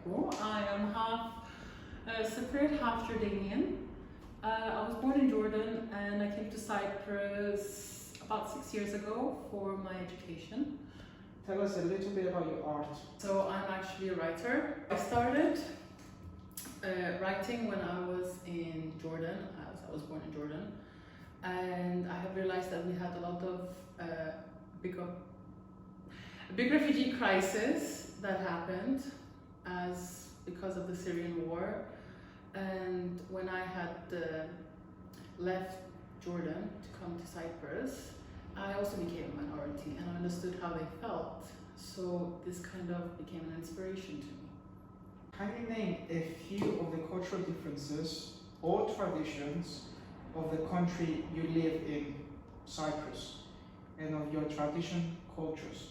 cool. I am half Cypriot, half Jordanian. I was born in Jordan and I came to Cyprus about 6 years ago for my education. Tell us a little bit about your art. So I'm actually a writer. I started writing when I was in Jordan, as I was born in Jordan. And I have realized that we had a lot of big refugee crisis that happened because of the Syrian war. And when I had left Jordan to come to Cyprus, I also became a minority and I understood how they felt. So this kind of became an inspiration to me. Can you name a few of the cultural differences or traditions of the country you live in, Cyprus, and of your tradition cultures?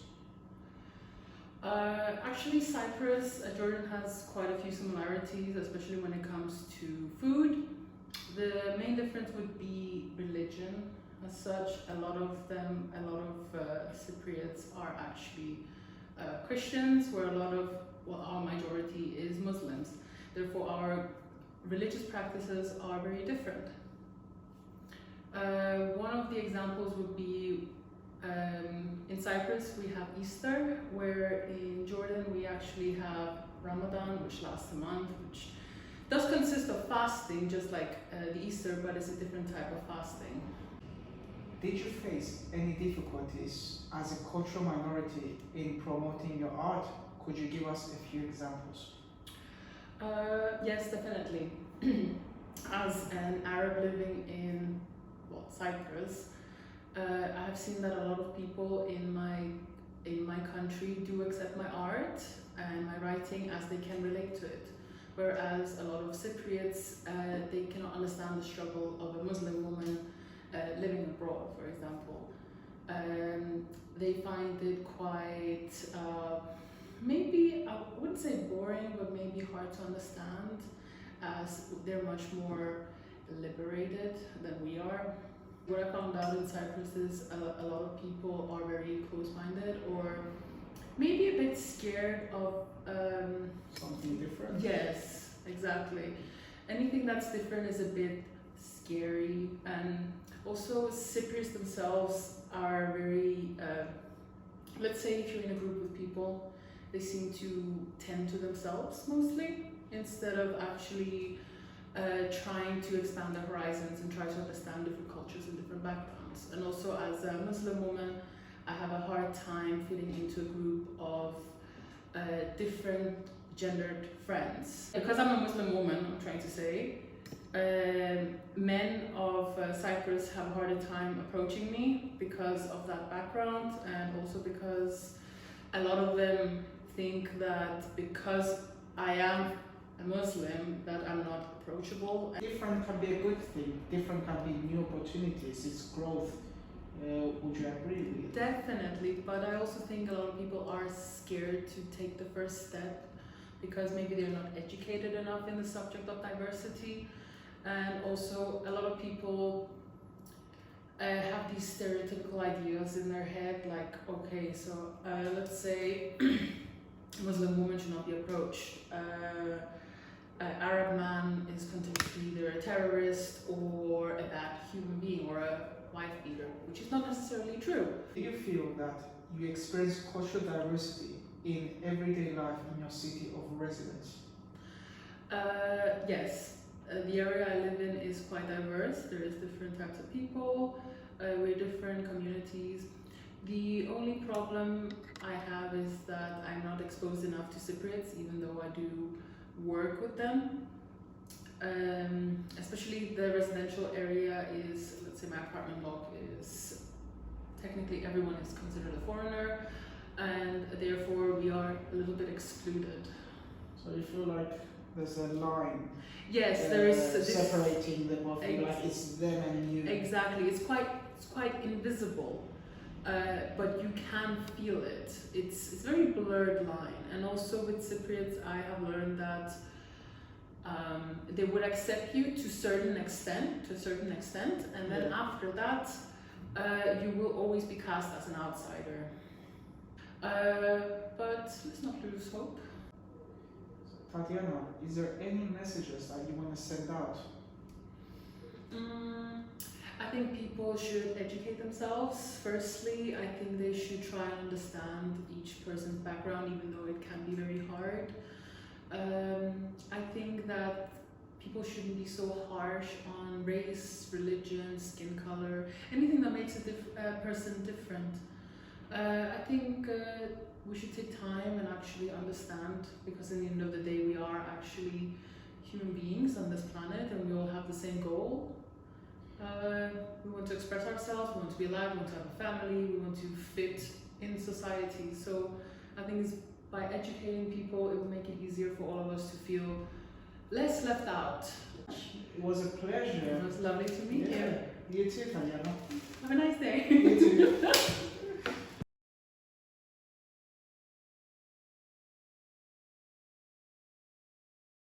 Actually, Cyprus, Jordan has quite a few similarities, especially when it comes to food. The main difference would be religion. As such, a lot of Cypriots are actually Christians, where our majority is Muslims. Therefore, our religious practices are very different. One of the examples would be in Cyprus we have Easter, where in Jordan we actually have Ramadan, which lasts a month, which does consist of fasting, just like the Easter, but it's a different type of fasting. Did you face any difficulties as a cultural minority in promoting your art? Could you give us a few examples? Yes, definitely. As an Arab living in Cyprus, I have seen that a lot of people in my country do accept my art and my writing as they can relate to it. Whereas a lot of Cypriots, they cannot understand the struggle of a Muslim woman living abroad, for example. They find it quite, maybe, I wouldn't say boring, but maybe hard to understand, as they're much more liberated than we are. What I found out in Cyprus is a lot of people are very close-minded, or maybe a bit scared of something different? Yes, exactly. Anything that's different is a bit scary, and also Cypriots themselves are very, let's say if you're in a group with people, they seem to tend to themselves mostly, instead of actually trying to expand their horizons and try to understand different cultures and different backgrounds. And also as a Muslim woman, I have a hard time fitting into a group of different gendered friends. Because I'm a Muslim woman, I'm trying to say, men of Cyprus have a harder time approaching me because of that background, and also because a lot of them think that because I am a Muslim that I'm not approachable. Different can be a good thing, different can be new opportunities, it's growth. Would you agree with it? Definitely, but I also think a lot of people are scared to take the first step because maybe they're not educated enough in the subject of diversity, and also a lot of people have these stereotypical ideas in their head, like, okay, so let's say a Muslim woman should not be approached. An Arab man is considered to be either a terrorist or a bad human being or a wife beater, which is not necessarily true. Do you feel that you experience cultural diversity in everyday life in your city of residence? Yes. The area I live in is quite diverse. There is different types of people, we're different communities. The only problem I have is that I'm not exposed enough to Cypriots, even though I do work with them. Especially the residential area is, let's say my apartment block is, technically everyone is considered a foreigner, and therefore we are a little bit excluded. So you feel like there's a line? Yes, there is separating them off, like it's them and you. Exactly, it's quite invisible. But you can feel it. It's a very blurred line. And also with Cypriots, I have learned that they would accept you to a certain extent, and then after that, you will always be cast as an outsider. But let's not lose hope. Tatiana, is there any messages that you want to send out? I think people should educate themselves. Firstly, I think they should try and understand each person's background, even though it can be very hard. I think that people shouldn't be so harsh on race, religion, skin color, anything that makes a person different. I think we should take time and actually understand, because in the end of the day we are actually human beings on this planet and we all have the same goal. We want to express ourselves, we want to be alive, we want to have a family, we want to fit in society. So I think it's by educating people, it will make it easier for all of us to feel less left out. It was a pleasure. It was lovely to meet you. You too, Tatiana. Have a nice day. You too.